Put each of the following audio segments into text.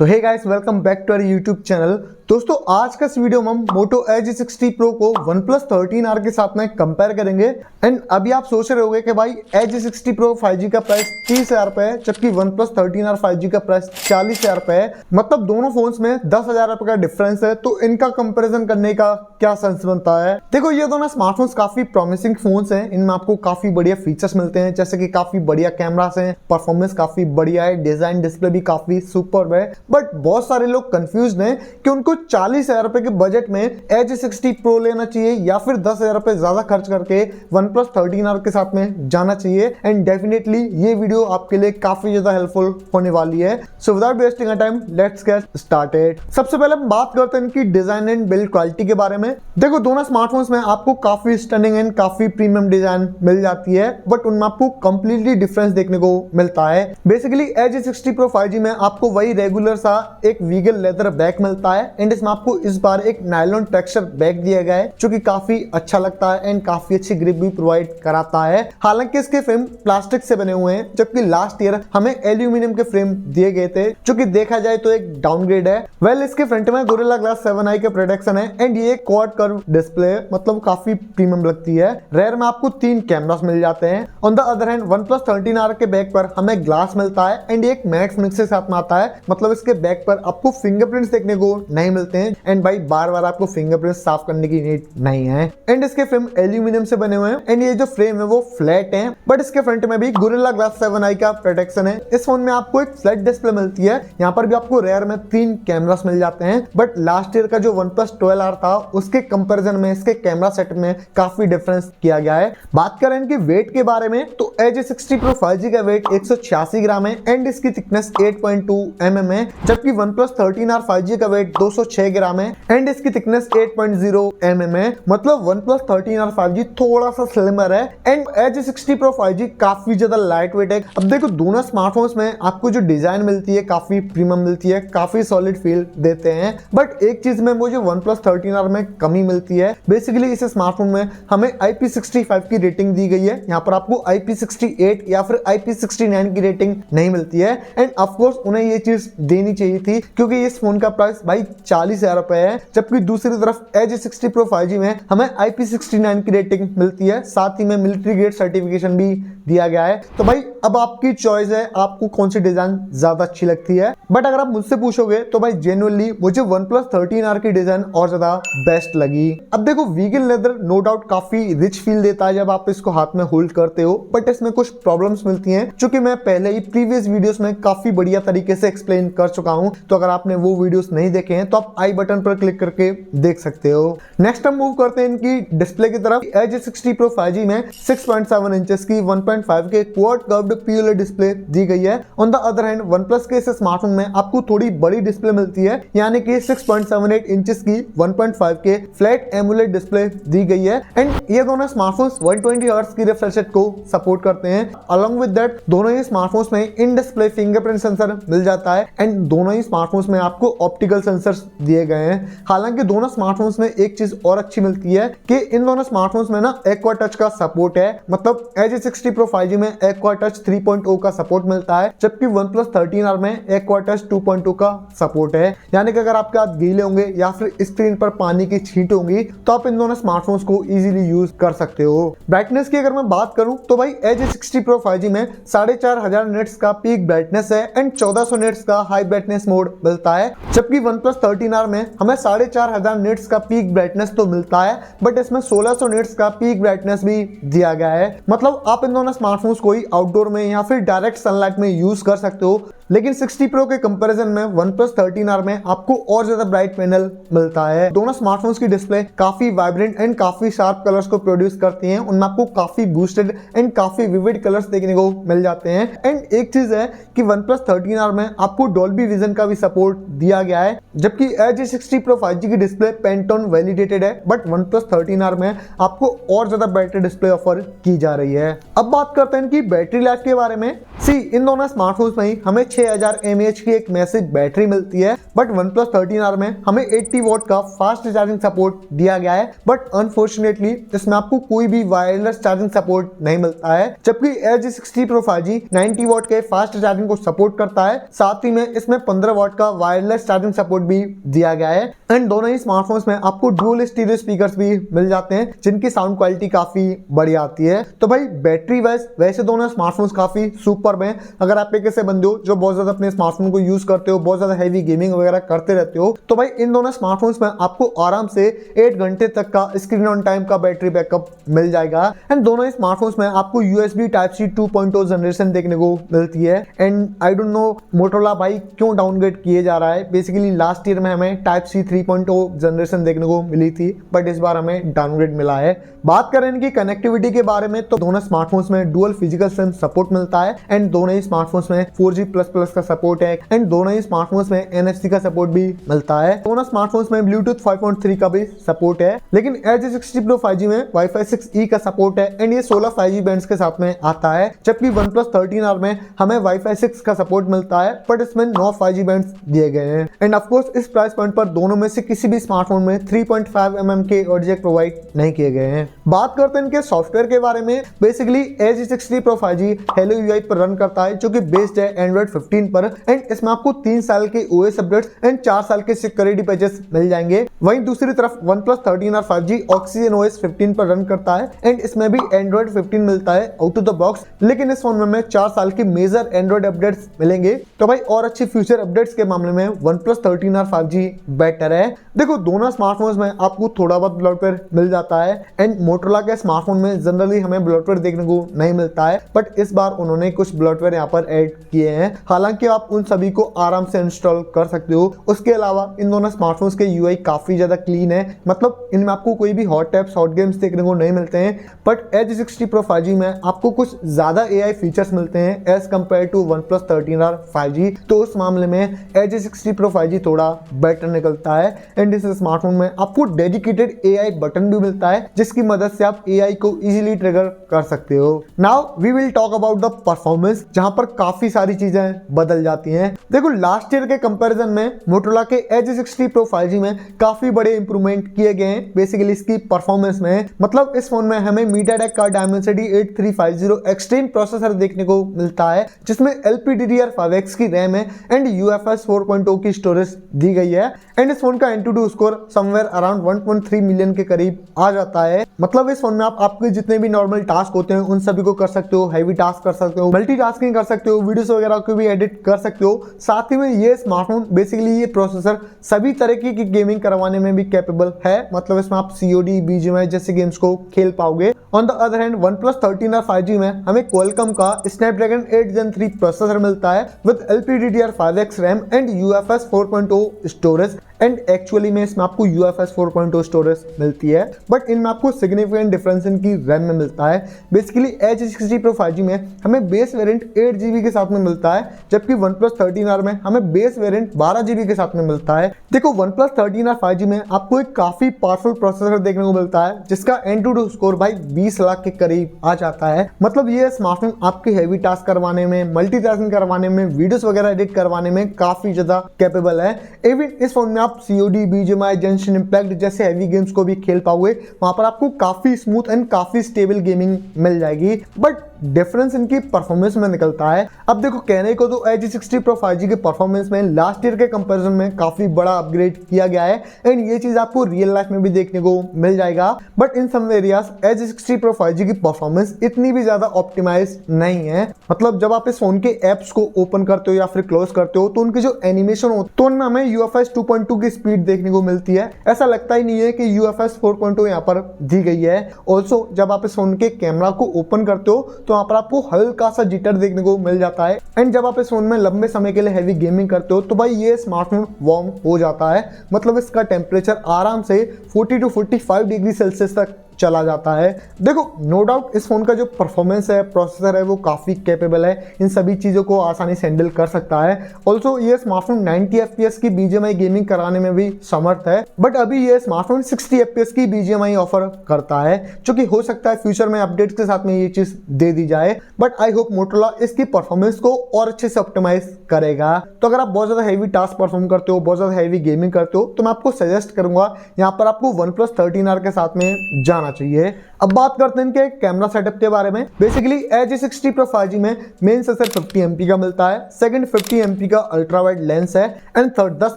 तो hey guys, welcome back to our YouTube channel. दोस्तों, आज का इस वीडियो में हम Moto Edge 60 Pro को OnePlus 13R के साथ में कंपेयर करेंगे। एंड अभी आप सोच रहे होंगे कि भाई Edge 60 Pro 5G का प्राइस 30,000 रुपए है, जबकि OnePlus 13R 5G का प्राइस 40,000 रुपए है। मतलब दोनों फोन्स में 10,000 रुपए का डिफरेंस है, तो इनका कंपेरिजन करने का क्या सेंस बनता है। देखो, ये दोनों स्मार्टफोन्स काफी प्रॉमिसिंग फोन्स हैं। इनमें आपको काफी बढ़िया फीचर्स मिलते हैं, जैसे कि काफी बढ़िया कैमरास हैं, परफॉर्मेंस काफी बढ़िया है, डिजाइन डिस्प्ले भी काफी सुपर है। बट बहुत सारे लोग कंफ्यूज हैं कि उनको 40,000 रुपए के बजट में Edge 60 Pro लेना चाहिए या फिर 10,000 रुपए ज्यादा खर्च करके OnePlus 13R के साथ में जाना चाहिए। एंड डेफिनेटली ये वीडियो आपके लिए काफी ज्यादा हेल्पफुल होने वाली है। So without wasting a time, let's get started. सबसे पहले हम बात करते हैं इनकी डिजाइन एंड बिल्ड क्वालिटी के बारे में। देखो, दोनों स्मार्टफोन्स में आपको काफी स्टनिंग एंड काफी प्रीमियम डिजाइन मिल जाती है, बट उनमें आपको कंप्लीटली डिफरेंस देखने को मिलता है। बेसिकली Edge 60 Pro 5G में आपको वही रेगुलर सा एक वीगल लेदर बैक मिलता है, एंड इसमें आपको इस बार एक नायलॉन टेक्सचर बैक दिया गया है, जो कि काफी अच्छा लगता है एंड काफी अच्छी ग्रिप भी प्रोवाइड कराता है। हालांकि इसके फ्रेम प्लास्टिक से बने हुए हैं, जबकि लास्ट ईयर हमें एल्यूमिनियम के फ्रेम दिए गए थे, जो कि देखा जाए तो एक डाउनग्रेड है। वेल, इसके फ्रंट में गोरिल्ला ग्लास 7i का प्रोटेक्शन है, एंड ये क्वाड कर्व डिस्प्ले मतलब काफी प्रीमियम लगती है। रेयर में आपको 3 कैमरास मिल जाते हैं। On the other hand OnePlus 13R के बैक पर हमें ग्लास मिलता है, एंड ये एक मैट फिनिश के साथ में आता है। मतलब इसके बैक पर आपको फिंगरप्रिंट्स देखने को नहीं मिलते हैं, एंड भाई बार बार आपको फिंगरप्रिंट साफ करने की नीड नहीं है। एंड इसके फ्रेम एल्यूमिनियम से बने हुए हैं, एंड ये जो फ्रेम है वो फ्लैट है, बट इसके फ्रंट में भी गोरिल्ला ग्लास 7i का प्रोटेक्शन है। इस फोन में आपको एक फ्लैट डिस्प्ले मिलती है। यहाँ पर भी आपको रेयर में 3 कैमरास मिल जाते हैं, बट लास्ट ईयर का जो OnePlus 12R था उसके कंपैरिजन में इसके कैमरा सेट में काफी डिफरेंस किया गया है। बात करें इनके वेट के बारे में, तो Edge 60 Pro 5G का वेट 186 ग्राम है, एंड इसकी थिकनेस 8.2 mm है, जबकि OnePlus 13R 5G का वेट 206 ग्राम है, एंड इसकी थिकनेस 8.0 mm है। मतलब OnePlus 13R 5G थोड़ा सा स्लिमर है, एंड Edge 60 Pro 5G काफी ज्यादा लाइट वेट है। अब देखो, दोनों स्मार्टफोन्स में आपको जो डिजाइन मिलती है काफी प्रीमियम मिलती है, काफी सॉलिड फील देते हैं। बट एक चीज में मुझे OnePlus 13R में कमी मिलती है। बेसिकली इस स्मार्टफोन में हमें IP65 की रेटिंग दी गई है, यहाँ पर आपको IP68 या फिर IP69 की रेटिंग नहीं मिलती है। एंड ऑफकोर्स उन्हें ये चीज देनी चाहिए थी, क्योंकि इस फोन का प्राइस भाई 40,000 रुपए है, जबकि दूसरी तरफ Edge 60 Pro 5G में हमें IP69 की रेटिंग मिलती है, साथ ही में मिलिट्री ग्रेड सर्टिफिकेशन भी दिया गया है। तो भाई अब आपकी चॉइस है, आपको कौन सी डिजाइन ज्यादा अच्छी लगती है। बट अगर आप मुझसे पूछोगे तो भाई जेन्युइनली मुझे OnePlus 13R की डिजाइन और ज्यादा बेस्ट लगी। अब देखो, वीगन लेदर नो डाउट काफी रिच फील देता है जब आप इसको हाथ में होल्ड करते हो, बट इसमें कुछ प्रॉब्लम्स मिलती हैं, जो कि मैं पहले ही प्रीवियस वीडियोस में काफी बढ़िया तरीके से एक्सप्लेन कर चुका हूं। तो अगर आपने वो वीडियोस नहीं देखे हैं तो आप आई बटन पर क्लिक करके देख सकते हो। नेक्स्ट हम मूव करते हैं इनकी डिस्प्ले की तरफ। Edge 60 Pro 5G में 6.7 इंचेस की 1.5 के क्वाड कर्व्ड PLA डिस्प्ले दी गई है। On the other hand OnePlus के इस स्मार्टफोन में आपको थोड़ी बड़ी डिस्प्ले मिलती है, यानी कि 6.78 इंचेस की 1.5 के फ्लैट एमोलेड डिस्प्ले दी गई है। एंड ये दोनों स्मार्टफोन्स 120 हर्ट्ज की रिफ्रेश रेट को सपोर्ट करते हैं। अलॉन्ग विद दैट दोनों ही स्मार्टफोन्स में इन डिस्प्ले फिंगरप्रिंट सेंसर मिल जाता है, एंड दोनों ही स्मार्टफोन्स में आपको ऑप्टिकल सेंसर्स दिए गए हैं। हालांकि दोनों स्मार्टफोन्स में एक चीज और अच्छी मिलती है कि इन दोनों स्मार्टफोन्स में ना एक्वा टच का सपोर्ट है। मतलब Edge 60 Pro 5G में एक्वा टच 3.0 का सपोर्ट मिलता है, जबकि OnePlus 13R में एक्वा टच 2.2 का सपोर्ट है। यानी कि अगर आपके हाथ गीले होंगे या फिर स्क्रीन पर पानी की छींट होंगी तो आप इन दोनों स्मार्टफोन्स को इजीली यूज कर सकते हो। ब्राइटनेस की अगर मैं बात करूं तो भाई Edge 60 Pro 5G में 4500 निट्स का पीक ब्राइटनेस है, एंड 1400 निट्स का हाई ब्राइटनेस मोड मिलता है, जबकि OnePlus 13R में हमें 4500 निट्स का पीक ब्राइटनेस तो मिलता है, बट इसमें 1600 निट्स का पीक ब्राइटनेस भी दिया गया है। मतलब आप इन दोनों स्मार्टफोन्स को ही आउटडोर में या फिर डायरेक्ट सनलाइट में यूज कर सकते हो। लेकिन 60 Pro के कंपैरिजन में OnePlus 13R में आपको और ज्यादा ब्राइट पैनल मिलता है। दोनों स्मार्टफोन्स की डिस्प्ले काफी वाइब्रेंट एंड काफी शार्प कलर्स को प्रोड्यूस करती हैं। उनमें आपको काफी बूस्टेड एंड काफी विविड कलर्स देखने को मिल जाते हैं। एंड एक चीज है कि OnePlus 13R में आपको डॉल्बी विजन का भी सपोर्ट दिया गया है, जबकि Edge 60 Pro 5G की डिस्प्ले पेंटोन वैलिडेटेड है, बट OnePlus 13R में आपको और ज्यादा बेटर डिस्प्ले ऑफर की जा रही है। अब बात करते हैं इनकी बैटरी लाइफ के बारे में। इन दोनों स्मार्टफोन्स में ही हमें 6000 mAh की एक मैसिव बैटरी मिलती है, बट OnePlus 13R में हमें 80 वॉट का फास्ट चार्जिंग सपोर्ट दिया गया है, बट अनफॉर्चुनेटली इसमें आपको कोई भी वायरलेस चार्जिंग सपोर्ट नहीं मिलता है। जबकि Edge 60 Pro 5G 90 वॉट के फास्ट चार्जिंग को सपोर्ट करता है, साथ ही में इसमें 15 वॉट का वायरलेस चार्जिंग सपोर्ट भी दिया गया है। एंड दोनों ही स्मार्टफोन्स में आपको डुअल स्टीरियो स्पीकर्स भी मिल जाते हैं, जिनकी साउंड क्वालिटी काफी बढ़िया आती है। तो भाई बैटरी वाइज वैसे दोनों स्मार्टफोन्स काफी सुपर हैं। अगर आप एक ऐसे बंदे हो जो बहुत ज्यादा अपने स्मार्टफोन को यूज करते हो, बहुत ज्यादा हैवी गेमिंग वगैरह करते रहते हो, तो भाई इन दोनों स्मार्टफोन्स में आपको आराम से 8 घंटे तक का स्क्रीन ऑन टाइम का बैटरी बैकअप मिल जाएगा। एंड दोनों ही स्मार्टफोन्स में आपको USB Type-C 2.0 जनरेशन देखने को मिलती है। And I don't know Motorola भाई क्यों डाउनग्रेड किए जा रहा है। बेसिकली लास्ट ईयर में हमें Type-C 3.0 जनरेशन देखने को मिली थी, बट इस बार हमें डाउनग्रेड मिला है। बात करें इनकी कनेक्टिविटी के बारे में, तो दोनों स्मार्टफोन्स में डुअल फिजिकल सिम सपोर्ट मिलता है, एंड दोनों ही स्मार्टफोन्स में 4G++ का सपोर्ट है, एंड दोनों ही स्मार्टफोन्स में NFC का सपोर्ट भी मिलता है। दोनों स्मार्टफोन्स में Bluetooth 5.3 का भी सपोर्ट है, लेकिन Edge 60 Pro 5G में Wi-Fi 6E का सपोर्ट है, एंड ये 16 5G बैंड्स के साथ में आता है। जबकि OnePlus 13R में हमें Wi-Fi 6 का सपोर्ट मिलता है, बट इसमें 9 5G बैंड्स दिए गए हैं। एंड ऑफकोर्स इस प्राइस पॉइंट पर दोनों में से किसी भी स्मार्टफोन में 3.5 mm के ऑडियो जैक प्रोवाइड नहीं किए गए हैं। बात करते हैं इनके सॉफ्टवेयर के बारे में। Basically Edge 60 Pro 5G Hello UI पर रन करता है, जो कि बेस्ड है Android 15 पर, एंड इसमें आपको 3 साल के OS अपडेट्स एंड 4 साल के सिक्योरिटी पैचेस मिल जाएंगे। वहीं दूसरी तरफ OnePlus 13R 5G Oxygen OS 15 पर रन करता है, एंड इसमें भी Android 15 मिलता है आउट ऑफ द बॉक्स, लेकिन इस फोन में हमें 4 साल के मेजर Android अपडेट्स मिलेंगे। तो भाई और अच्छी फ्यूचर अपडेट्स के मामले में OnePlus 13R 5G बेटर है। देखो दोनों स्मार्टफोन्स में आपको थोड़ा बहुत ब्लॉटवेयर मिल जाता है, एंड मोटोरोला के स्मार्टफोन में जनरली हमें ब्लॉटवेयर देखने को नहीं मिलता है, बट इस बार उन्होंने कुछ ब्लॉटवेयर यहाँ पर ऐड किए हैं। हालांकि आप उन सभी को आराम से इंस्टॉल कर सकते हो। उसके अलावा इन दोनों स्मार्टफोन्स के UI काफी ज्यादा क्लीन है, मतलब इनमें आपको कोई भी हॉट टैप्स हॉट गेम्स देखने को नहीं मिलते हैं। बट Edge 60 Pro 5G में आपको कुछ ज्यादा AI फीचर्स मिलते हैं as compare to OnePlus 13R 5G। तो उस मामले में Edge 60 Pro 5G थोड़ा बेटर निकलता है, एंड इस स्मार्टफोन में आपको डेडिकेटेड AI बटन भी मिलता है, जिसकी मदद से आप AI को इजीली ट्रिगर कर सकते हो। Now we will talk about the performance, जहां पर काफी सारी चीजें बदल जाती हैं। देखो लास्ट ईयर के कंपैरिजन में मोटोरोला के Edge 60 Pro 5G में काफी बड़े इंप्रूवमेंट किए गए हैं बेसिकली इसकी परफॉर्मेंस में। मतलब इस फोन में हमें MediaTek का Dimensity 8350 एक्सट्रीम प्रोसेसर देखने को मिलता है, जिसमें LPDDR5X की रैम है, एंड UFS 4.0 की स्टोरेज दी गई है, एंड इस फोन का Antutu score somewhere around 1.3 million के करीब आ जाता है। मतलब इस फोन में आप आपके जितने भी नॉर्मल टास्क होते हैं उन सभी को कर सकते हो, हैवी टास्क कर सकते हो, मल्टीटास्किंग कर सकते हो, वीडियोस वगैरह को भी एडिट कर सकते हो। साथ ही में ये स्मार्टफोन बेसिकली ये प्रोसेसर सभी तरह की गेमिंग करवाने में भी कैपेबल है। मतलब इसमें आप COD BGMI जैसे गेम्स को खेल पाओगे। On the other hand OnePlus 13R 5G में हमें Qualcomm का Snapdragon 8 Gen 3 प्रोसेसर मिलता है with LPDDR5X RAM and UFS 4.0 storage, and actually में इसमें आपको UFS 4.0 स्टोरेज मिलती है, बट इनमें आपको सिग्निफिकेंट डिफरेंस इनकी रैम में मिलता है। बेसिकली Edge 60 Pro 5G में हमें बेस वेरिएंट 8GB के साथ में मिलता है, जबकि OnePlus 13R में हमें बेस वेरिएंट 12GB के साथ में मिलता है। देखो OnePlus 13R 5G में आपको एक काफी पावरफुल प्रोसेसर देखने को मिलता है, जिसका Antutu स्कोर भाई 20 लाख के करीब आ जाता है। मतलब ये स्मार्टफोन आपके हैवी टास्क करवाने में, मल्टीटास्किंग करवाने में, वीडियोस वगैरह एडिट करवाने में काफी ज्यादा कैपेबल है। इवन इस फोन में आप COD BGMI Genshin Impact जैसे हैवी गेम्स को भी खेल पाओगे। वहां पर आपको काफी स्मूथ एंड काफी स्टेबल गेमिंग मिल जाएगी, बट डिफरेंस इनकी परफॉर्मेंस में निकलता है। अब देखो कहने को तो Edge 60 Pro 5G के परफॉर्मेंस में लास्ट ईयर के कंपैरिजन में काफी बड़ा अपग्रेड किया गया है, एंड ये चीज आपको रियल लाइफ में भी देखने को मिल जाएगा। But in some areas Edge 60 Pro 5G की परफॉर्मेंस इतनी भी ज्यादा ऑप्टिमाइज नहीं है। मतलब जब आप इस फोन के एप्स को ओपन करते हो या फिर क्लोज करते हो, तो उनके जो एनिमेशन होते तो उनमें हमें UFS 2.2 की स्पीड देखने को मिलती है। ऐसा लगता ही नहीं है कि UFS 4.0 यहाँ पर दी गई है। ऑल्सो जब आप इस फोन के कैमरा को ओपन करते हो तो वहां पर आपको हल्का सा जिटर देखने को मिल जाता है, एंड जब आप इस फोन में लंबे समय के लिए हैवी गेमिंग करते हो तो भाई ये स्मार्टफोन वार्म हो जाता है। मतलब इसका टेम्परेचर आराम से 40 to 45 डिग्री सेल्सियस तक चला जाता है। देखो नो डाउट इस फोन का जो परफॉर्मेंस है, प्रोसेसर है, वो काफ़ी कैपेबल है, इन सभी चीज़ों को आसानी से हैंडल कर सकता है। ऑल्सो ये स्मार्टफोन 90 FPS की BGMI गेमिंग कराने में भी समर्थ है, बट अभी ये स्मार्टफोन 60 FPS की BGMI ऑफर करता है, जो कि हो सकता है फ्यूचर में अपडेट्स के साथ में ये चीज़ दे दी जाए। बट आई होप मोटोरोला इसकी परफॉर्मेंस को और अच्छे से ऑप्टिमाइज करेगा। तो अगर आप बहुत ज़्यादा हैवी टास्क परफॉर्म करते हो, बहुत ज़्यादा हैवी गेमिंग करते हो, तो मैं आपको सजेस्ट करूंगा यहाँ पर आपको OnePlus 13R के साथ में जाना चाहिए। अब बात करते हैं इनके कैमरा सेटअप के बारे में। बेसिकली Edge 60 Pro 5G में मेन सेंसर 50 MP का मिलता है, सेकंड 50 MP का अल्ट्रा वाइड लेंस है, एंड थर्ड 10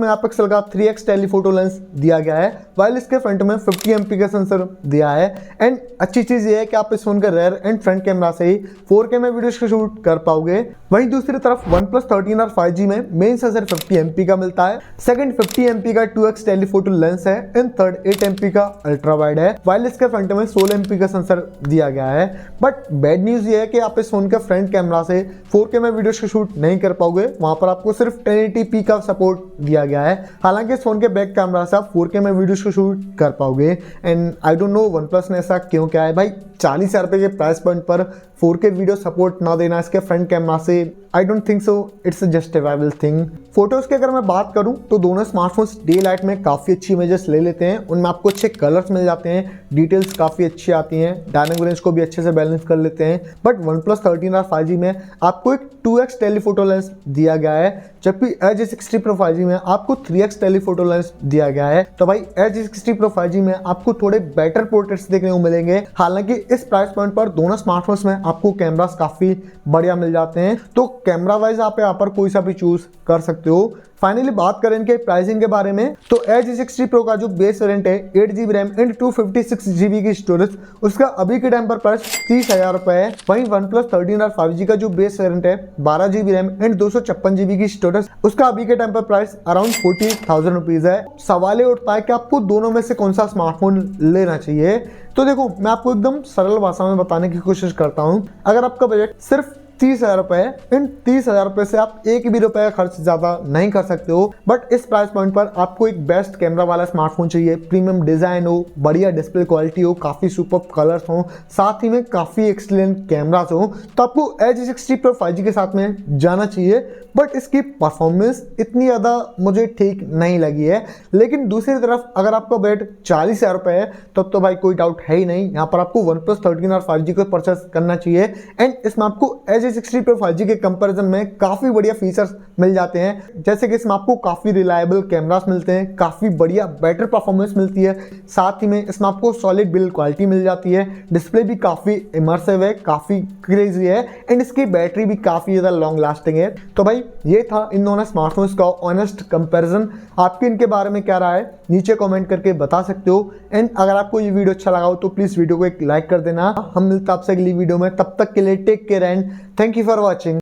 मेगापिक्सल का 3x टेलीफोटो लेंस दिया गया है, वाइल इसके फ्रंट में 50 MP का सेंसर दिया है। एंड अच्छी चीज ये है कि आप इस फोन के रेयर एंड फ्रंट कैमरा से ही 4K में वीडियोस को शूट कर पाओगे। वहीं दूसरी तरफ OnePlus 13R 5G में मेन सेंसर 50 MP का मिलता है, सेकंड 50 MP का 2x टेलीफोटो लेंस है, एंड थर्ड 8 MP का अल्ट्रा वाइड है, वाइल इसके फ्रंट में 16 MP का सेंसर दिया गया है। बट बैड न्यूज ये है कि आप इस फोन के फ्रंट कैमरा से 4K में वीडियोस को शूट नहीं कर पाओगे, वहां पर आपको सिर्फ 1080p का सपोर्ट दिया गया है। हालांकि इस फोन के बैक कैमरा से आप 4K में वीडियोस को शूट कर पाओगे। And I don't know OnePlus ने ऐसा क्यों किया है भाई। 40,000 रुपए के प्राइस पॉइंट पर 4K वीडियो सपोर्ट ना देना इसके फ्रंट कैमरा से, I don't think so it's a justifiable thing. Photos की अगर मैं बात करूं तो दोनों स्मार्टफोन्स डे लाइट में काफ़ी अच्छी इमेजेस ले लेते हैं, उनमें आपको अच्छे कलर्स मिल जाते हैं, डिटेल्स काफ़ी अच्छी आती हैं, डायनामिक रेंज को भी अच्छे से बैलेंस कर लेते हैं। बट OnePlus 13R 5G में आपको एक 2x टेलीफोटो लेंस दिया गया है, जबकि Edge 60 Pro 5G में आपको 3x टेलीफोटो लेंस दिया गया है। तो भाई Edge 60 Pro 5G में आपको थोड़े बेटर पोर्ट्रेट्स देखने को मिलेंगे। हालांकि इस प्राइस पॉइंट पर दोनों स्मार्टफोन्स में आपको कैमरास काफ़ी बढ़िया मिल जाते हैं, तो कैमरा वाइज आप यहाँ पर कोई सा भी चूज कर सकते हो। फाइनली बात करें इनके प्राइसिंग के बारे में, तो Edge 60 Pro का जो बेस वेरिएंट है 8GB रैम एंड 256GB की स्टोरेज, उसका अभी के टाइम पर प्राइस 30,000 रुपए है। वहीं OnePlus 13R 5G का जो बेस वेरिएंट है 12GB रैम एंड 256GB की स्टोरेज, उसका अभी के टाइम पर प्राइस अराउंड 40,000 रुपीज है। सवाल ये उठता है कि आपको दोनों में से कौन सा स्मार्टफोन लेना चाहिए। तो देखो मैं आपको एकदम सरल भाषा में बताने की कोशिश करता हूँ। अगर आपका बजट सिर्फ 30,000 रुपए है, इन 30,000 रुपए से आप एक भी रुपए का खर्च ज्यादा नहीं कर सकते हो। बट इस प्राइस पॉइंट पर आपको एक बेस्ट कैमरा वाला स्मार्टफोन चाहिए, प्रीमियम डिजाइन हो, बढ़िया डिस्प्ले क्वालिटी हो, काफी सुपर कलर्स हो, साथ ही में काफी एक्सीलेंट कैमरास हो, तो आपको Edge 60 Pro 5G के साथ में जाना चाहिए। बट इसकी परफॉर्मेंस इतनी ज़्यादा मुझे ठीक नहीं लगी है। लेकिन दूसरी तरफ अगर आपका बजट 40,000 रुपए है तब तो भाई कोई डाउट है ही नहीं, यहाँ पर आपको OnePlus 13R 5G को परचेस करना चाहिए। एंड इसमें आपको Edge 60 Pro 5G के कंपैरिजन में काफ़ी बढ़िया फीचर्स मिल जाते हैं, जैसे कि इसमें आपको काफ़ी रिलायबल कैमरास मिलते हैं, काफ़ी बढ़िया बेटर परफॉर्मेंस मिलती है, साथ ही में इसमें आपको सॉलिड बिल्ड क्वालिटी मिल जाती है, डिस्प्ले भी काफ़ी इमर्सिव है, काफ़ी क्रेजी है, एंड इसकी बैटरी भी काफ़ी ज़्यादा लॉन्ग लास्टिंग है। तो भाई ये था इन दोनों स्मार्टफोन्स का ऑनेस्ट कंपैरिजन। आपके इनके बारे में क्या राय है नीचे कमेंट करके बता सकते हो। एंड अगर आपको ये वीडियो अच्छा लगा हो तो प्लीज़ वीडियो को एक लाइक कर देना। हम मिलते हैं आपसे अगली वीडियो में, तब तक के लिए take care and thank you for watching.